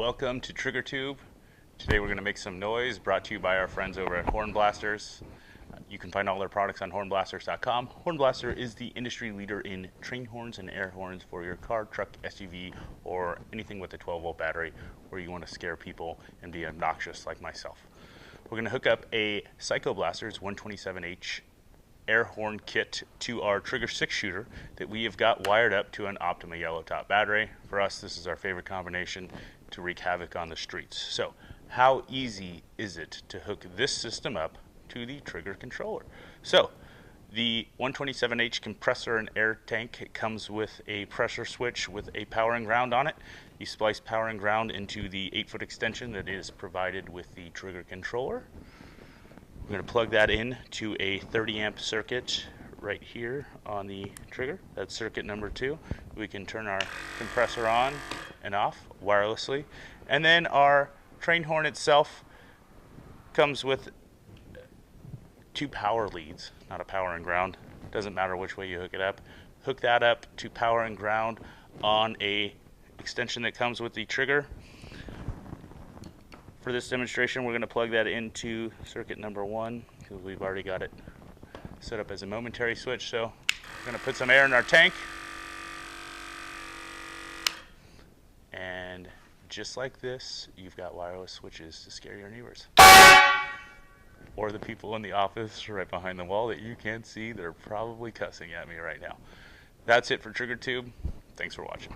Welcome to Trigger Tube. Today we're going to make some noise, brought to you by our friends over at Horn Blasters. You can find all their products on hornblasters.com. Horn Blaster is the industry leader in train horns and air horns for your car, truck, SUV, or anything with a 12-volt battery where you want to scare people and be obnoxious like myself. We're going to hook up a Psycho Blasters 127H air horn kit to our Trigger 6 shooter that we have got wired up to an Optima yellow top battery. For us, this is our favorite combination to wreak havoc on the streets. So how easy is it to hook this system up to the Trigger controller? So the 127H compressor and air tank comes with a pressure switch with a power and ground on it. You splice power and ground into the 8-foot extension that is provided with the Trigger controller. We're going to plug that in to a 30 amp circuit right here on the Trigger. That's circuit number 2. We can turn our compressor on and off wirelessly. And then our train horn itself comes with 2 power leads, not a power and ground. Doesn't matter which way you hook it up. Hook that up to power and ground on a extension that comes with the Trigger. For this demonstration, we're going to plug that into circuit number 1 because we've already got it set up as a momentary switch. So we're going to put some air in our tank. And just like this, you've got wireless switches to scare your neighbors. Or the people in the office right behind the wall that you can't see. They're probably cussing at me right now. That's it for Trigger Tube. Thanks for watching.